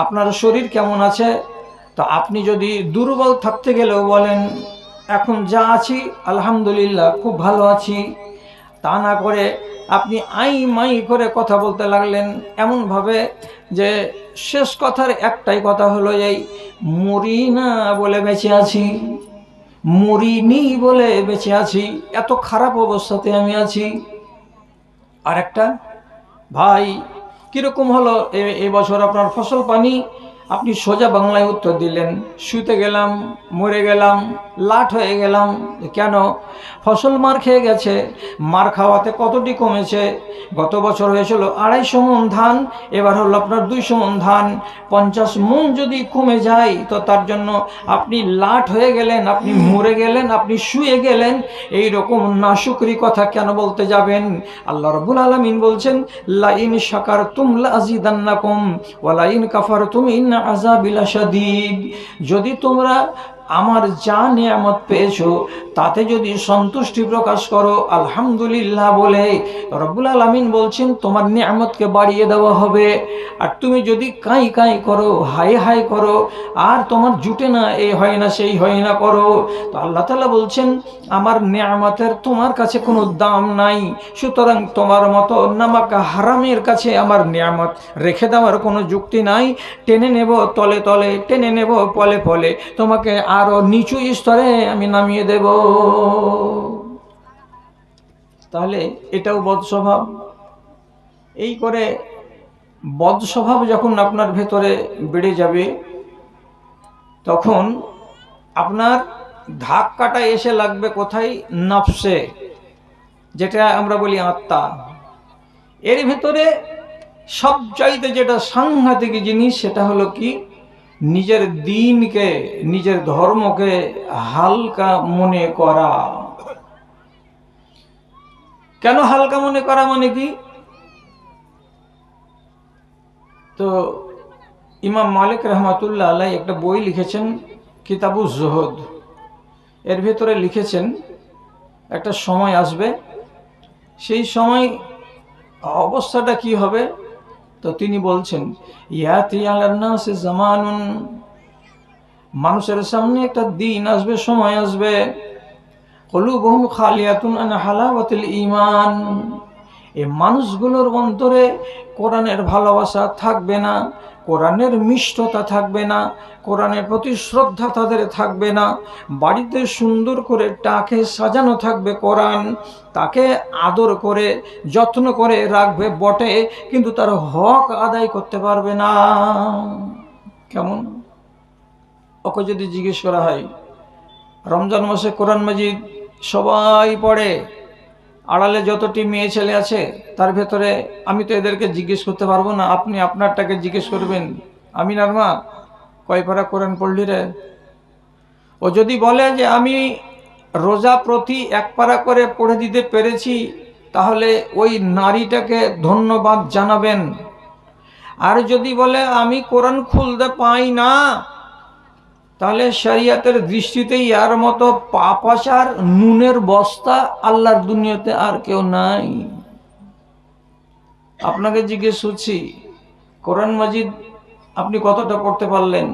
আপনার শরীর কেমন আছে? তো আপনি যদি দুর্বল থাকতে গেলেও বলেন এখন যা আছি আলহামদুলিল্লাহ খুব ভালো আছি, তা না করে আপনি আই মাই করে কথা বলতে লাগলেন এমনভাবে যে শেষ কথার একটাই কথা হলো এই মরি না বলে বেঁচে আছি, মরিনি বলে বেঁচে আছি, এত খারাপ অবস্থাতে আমি আছি। আর একটা ভাই কীরকম হলো এবছর আপনার ফসল পানি? আপনি সোজা বাংলায় উত্তর দিলেন শুতে গেলাম, মরে গেলাম, লাট হয়ে গেলাম। কেন? ফসল মার খেয়ে গেছে। মার খাওয়াতে কতটি কমেছে? গত বছর হয়েছিল 250 মণ ধান, এবার হলো আপনার 200 মণ ধান। 50 মণ যদি কমে যায় তো তার জন্য আপনি লাট হয়ে গেলেন, আপনি মরে গেলেন, আপনি শুয়ে গেলেন। এই রকম নাশুকরি কথা কেন বলতে যাবেন? আল্লাহ রাব্বুল আলামিন বলছেন লাইন শাকারতুম লাযিদান্নাকুম ওয়া লাইন কাফারতুম ইন্না আযাবি লাশাদীদ। যদি তোমরা আমার যা নিয়ামত পেয়েছো তাতে যদি সন্তুষ্টি প্রকাশ করো আলহামদুলিল্লাহ বলে, রব্বুল আলামিন বলছেন তোমার নিয়ামতকে বাড়িয়ে দেওয়া হবে। আর তুমি যদি কাই কাই করো, হাই হাই করো, আর তোমার জুটে না, এই হয় না সেই হয় না করো, তো আল্লাহ তাআলা বলছেন আমার নিয়ামতের তোমার কাছে কোনো দাম নাই। সুতরাং তোমার মতো নামাকা হারামের কাছে আমার নিয়ামত রেখে দেওয়ার কোনো যুক্তি নাই। টেনে নেব তলে তলে, টেনে নেব পলে পলে, তোমাকে আরো নিচু স্তরে আমি নামিয়ে দেব। তাহলে এটাও বদ স্বভাব। এই করে বদ স্বভাব যখন আপনার ভেতরে বেড়ে যাবে তখন আপনার ধাক্কাটা এসে লাগবে কোথায়? নফসে, যেটা আমরা বলি আত্মা। এর ভেতরে সবচাইতে যেটা সাংঘাতিক জিনিস সেটা হলো কি? নিজের দ্বীনকে, নিজের ধর্মকে হালকা মনে করা। কেন হালকা মনে করা মানে কি? তো ইমাম মালিক রহমাতুল্লাহ আলাইহি একটা বই লিখেছেন কিতাবুজ জুহুদ। এর ভেতরে লিখেছেন একটা সময় আসবে, সেই সময় অবস্থাটা কি হবে? তো তিনি বলছেন ইয়াতি আলান নাসি জামানুন, মানুষের সামনে একটা দিন আসবে, সময় আসবে, কুলুবুহুম খালিয়াতুন আন হালাওয়াতিল ঈমান, এই মানুষগুলোর অন্তরে কোরআনের ভালোবাসা থাকবে না, কোরআনের মিষ্টতা থাকবে না, কোরআনের প্রতি শ্রদ্ধা তাদের থাকবে না। বাড়িতে সুন্দর করে টাকে সাজানো থাকবে কোরআন, তাকে আদর করে যত্ন করে রাখবে বটে, কিন্তু তার হক আদায় করতে পারবে না। কেমন? ওকে যদি জিজ্ঞেস করা হয় রমজান মাসে কোরআন মাজিদ সবাই পড়ে, আড়ালে যতটি মেয়ে ছেলে আছে তার ভেতরে আমি তো এদেরকে জিজ্ঞেস করতে পারবো না, আপনি আপনারটাকে জিজ্ঞেস করবেন আমিনার মা কয় পারা কোরআন পড়লি রে? ও যদি বলে যে আমি রোজা প্রতি 1 পারা করে পড়ে দিতে পেরেছি, তাহলে ওই নারীটাকে ধন্যবাদ জানাবেন। আর যদি বলে আমি কোরআন খুলতে পাই না, তাহলে শরিয়তের দৃষ্টিতে ইয়ার মতো পাপাচার নুনের বস্তা আল্লাহর দুনিয়াতে আর কেউ নাই। আপনাকে জিজ্ঞেস করছি কোরআন মাজিদ আপনি কতটা পড়তে পারলেন?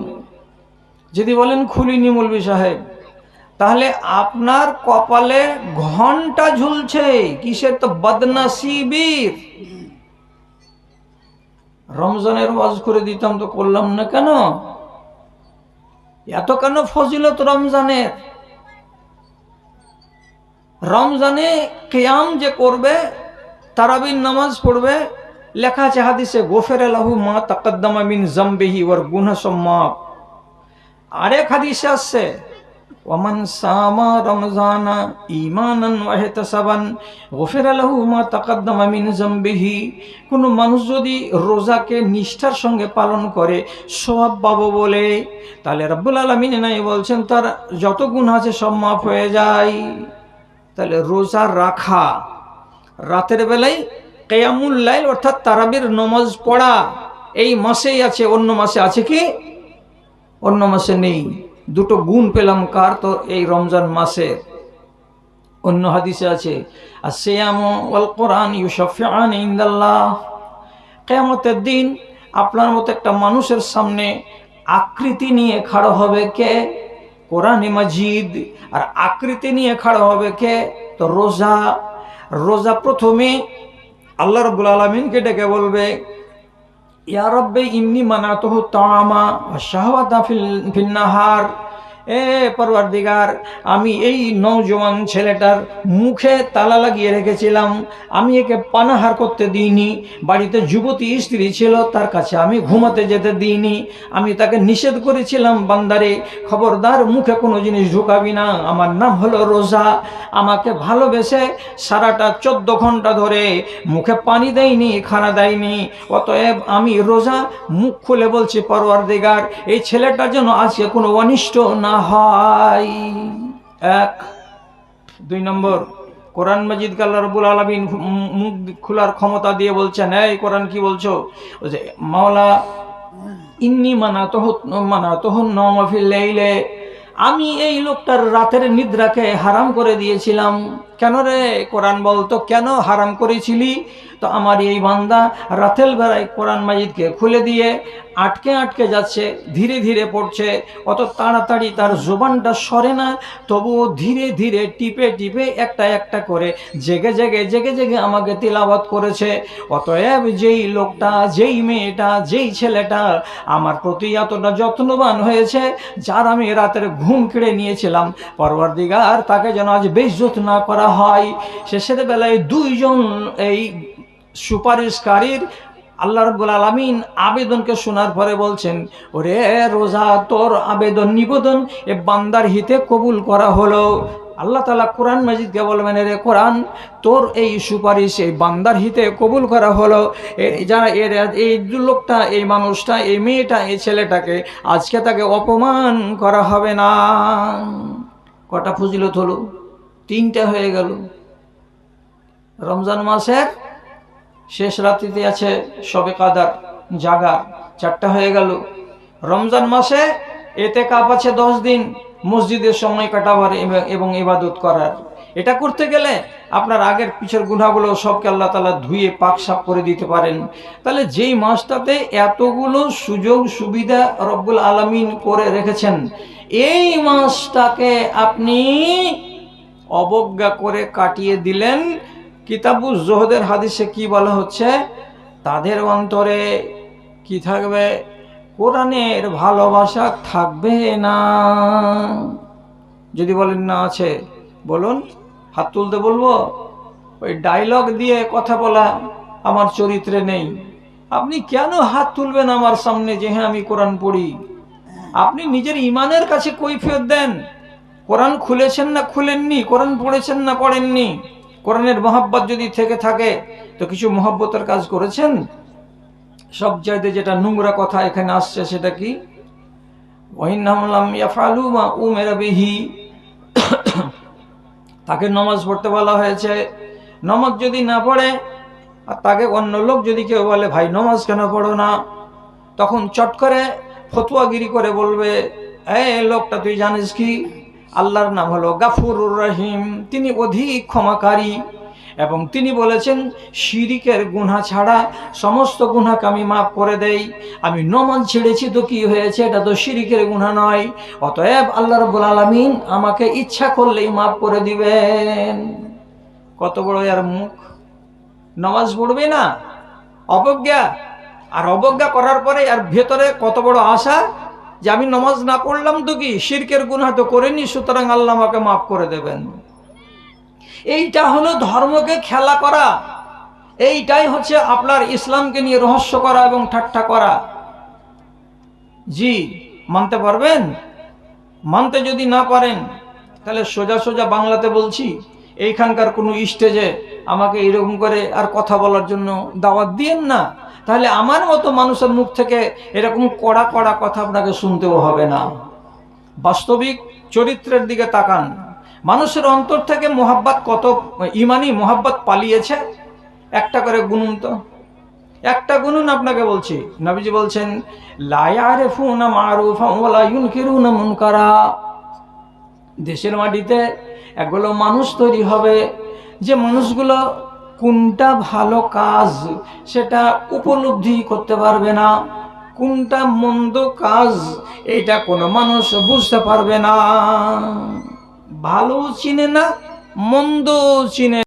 যদি বলেন খুলিনি মৌলভী সাহেব, তাহলে আপনার কপালে ঘন্টা ঝুলছে কিসের? তো বদনসিবির। রমজানের ওয়াজ করে দিতাম তো করলাম না কেন? এত কেন ফজিলত রমজানের? রমজানে কিয়াম যে করবে, তারাবির নামাজ পড়বে, লেখা আছে হাদিসে গোফের লাহু মা তাকদ্দামা মিন জামবিহি ওয়ার গুনাহ সম্মাপ। আরেক হাদিসে আসছে ওয়ামান সামা রমজানা ঈমানান ওয়া ইহতিসাবান গোফিরা লাহু মা তাকদ্দামা মিন জামবিহি। কোনো মানুষ যদি রোজাকে নিষ্ঠার সঙ্গে পালন করে সওয়াব পাবো বলে, তাহলে রব্বুল আলামিন নাই বলছেন তার যত গুনাহ আছে সব মাফ হয়ে যায়। তাহলে রোজা রাখা, রাতের বেলায় কিয়ামুল লাইল অর্থাৎ তারাবির নামাজ পড়া এই মাসেই আছে, অন্য মাসে আছে কি? অন্য মাসে নেই। দুটো গুণ পেলাম কার? তো এই রমজান মাসে। অন্য হাদিসে আছে আসিয়ামু ওয়াল কোরআন ইউশাফিআন ইনদাল্লাহ, কিয়ামতের দিন আপনার মতো একটা মানুষের সামনে আকৃতি নিয়ে খাড়া হবে কে? কোরআনে মাজিদ। আর আকৃতি নিয়ে খাড়া হবে কে? তো রোজা। রোজা প্রথমে আল্লাহ রাব্বুল আলামিনকে ডেকে বলবে, ইয়া রাব্বি ইন্নী মানাতুহু তাআমা ওয়া শাহওয়াতা ফিল নাহার। এ পরওয়ারদিগার, আমি এই নওজোয়ান ছেলেটার মুখে তালা লাগিয়ে রেখেছিলাম, আমি একে পানাহার করতে দিইনি। বাড়িতে যুবতী স্ত্রী ছিল, তার কাছে আমি ঘুমাতে যেতে দিইনি। আমি তাকে নিষেধ করেছিলাম, বান্দারে খবরদার মুখে কোনো জিনিস ঢুকাবি না, আমার নাম হলো রোজা। আমাকে ভালোবেসে সারাটা 14 ঘন্টা ধরে মুখে পানি দেয়নি, খানা দেয়নি, অতএব আমি রোজা। মুখ খুলে বলছি, পরওয়ারদিগার, এই ছেলেটা যেন আজকে কোনো অনিষ্ট না হয়। এক। 2 নম্বর, কোরআন মাজিদকে আল্লাহ রাব্বুল আলামিন মুখ খোলার ক্ষমতা দিয়ে বলছেন, এই কোরআন কি বলছো? মাওলা ইন্নী মানাতুহু নওমা ফিল লাইলে, আমি এই লোকটার রাতের নিদ্রাকে হারাম করে দিয়েছিলাম। কেন রে? কোরআন বলতো কেন হারাম করেছিলি? তো আমার এই বান্দা রাতের বেলায় কোরআন মাজিদকে খুলে দিয়ে আটকে আটকে যাচ্ছে, ধীরে ধীরে পড়ছে, অত তাড়াতাড়ি তার জোবানটা সরে না, তবুও ধীরে ধীরে টিপে টিপে একটা একটা করে জেগে জেগে জেগে জেগে আমাকে তিলাওয়াত করেছে। অতএব যেই লোকটা, যেই মেয়েটা, যেই ছেলেটা আমার প্রতি এতটা যত্নবান হয়েছে, যার আমি রাতের ঘুম কেড়ে নিয়েছিলাম, পরওয়ারদিগার তাকে যেন আজ বেইজ্জত না করা হয়। শেষের বেলায় 2 জন এই সুপারিশকারীর আল্লাহ রাব্বুল আলামিন আবেদনকে শোনার পরে বলছেন, ওরে রোজা, তোর আবেদন নিবেদন এ বান্দার হিতে কবুল করা হলো। আল্লাহ তাআলা কোরআন মাজিদকে বলবেন, রে কোরআন, তোর এই সুপারিশ এই বান্দার হিতে কবুল করা হলো। যারা এই লোকটা, এই মানুষটা, এই মেয়েটা, এই ছেলেটাকে আজকে তাকে অপমান করা হবে না। কটা ফজিলত হলো? 3টা হয়ে গেল। রমজান মাসের শেষ রাত্রিতে আছে শবে কাদার, জাগা, 4টা হয়ে গেল। রমজান মাসে ইতিকাফ আছে 10 দিন, মসজিদের সময় কাটাবার এবং ইবাদত করার। এটা করতে গেলে আপনার আগের পিছের গুনাহগুলো সবকে আল্লাহ তাআলা ধুয়ে পাক সাফ করে দিতে পারেন। তাহলে যেই মাসটাতে এতগুলো সুযোগ সুবিধা রব্বুল আলামিন করে রেখেছেন, এই মাসটাকে আপনি অবজ্ঞা করে কাটিয়ে দিলেন। কিতাবুজ জুহদের হাদিসে কি বলা হচ্ছে? তাদের অন্তরে কি থাকবে? কোরআনের ভালোবাসা থাকবে না। যদি বলেন না আছে, বলুন, হাত তুলতে বলবো। ওই ডায়লগ দিয়ে কথা বলা আমার চরিত্রে নেই। আপনি কেন হাত তুলবেন আমার সামনে যে হ্যাঁ আমি কোরআন পড়ি? আপনি নিজের ইমানের কাছে কৈফিয়ত দেন। কোরআন খুলেছেন না খুলেননি, কোরআন পড়েছেন না পড়েননি, কোরআনের মহব্বত যদি থেকে থাকে তো কিছু মহব্বতের কাজ করেছেন? সব চাইতে যেটা নোংরা কথা এখানে আসছে সেটা কি? ওয়াইন্নাহুম লাম ইয়াফআলু মা উমিরা বিহি। তাকে নামাজ পড়তে বলা হয়েছে, নামাজ যদি না পড়ে আর তাকে অন্য লোক যদি কেউ বলে ভাই নামাজ কেন পড়ো না, তখন চট করে ফতোয়াগিরি করে বলবে, এই লোকটা তুই জানিস কি? আল্লাহর নাম হলো গাফুরুর রহিম, তিনি অধিক ক্ষমাকারী, এবং তিনি বলেছেন শিরিকের গুনাহ ছাড়া সমস্ত গুনাহকে আমি মাফ করে দেই। আমি নামাজ ছেড়েছি তো কি হয়েছে? এটা তো শিরিকের গুনাহ নয়। অতএব আল্লাহ রাব্বুল আলামিন আমাকে ইচ্ছা করলেই মাফ করে দিবেন। কত বড় এর মুখ! নামাজ পড়বে না, অবজ্ঞা। আর অবজ্ঞা করার পরে আর ভেতরে কত বড় আশা যে আমি নামাজ না পড়লাম তো কি, শিরকের গুনাহ তো করিনি, সুতরাং আল্লাহ আমাকে মাফ করে দেবেন। এইটা হলো ধর্মকে খেলা করা। এইটাই হচ্ছে আপনার ইসলামকে নিয়ে রহস্য করা এবং ঠাট্টা করা। জি, মানতে পারবেন? মানতে যদি না পারেন তাহলে সোজা সোজা বাংলাতে বলছি, এইখানকার কোনো স্টেজে আমাকে এরকম করে আর কথা বলার জন্য দাওয়াত দিয়েন না। তাহলে আমার মতো মানুষের মুখ থেকে এরকম কড়া কড়া কথা আপনাকে শুনতেও হবে না। বাস্তবিক চরিত্রের দিকে তাকান। মানুষের অন্তর থেকে মোহাব্বত, কত ইমানি মোহাব্বত পালিয়েছে, একটা করে গুনুন তো, একটা গুনুন আপনাকে বলছি। নবীজি বলছেন, লা ইয়ারিফুনা মারুফান ওয়া লা ইউনকিরুনা মুনকারা। দেশের মাটিতে এগুলো মানুষ তৈরি হবে যে মানুষগুলো কোনটা ভালো কাজ সেটা উপলব্ধি করতে পারবে না, কোনটা মন্দ কাজ এটা কোনো মানুষ বুঝতে পারবে না। ভালো চিনে না, মন্দ চিনে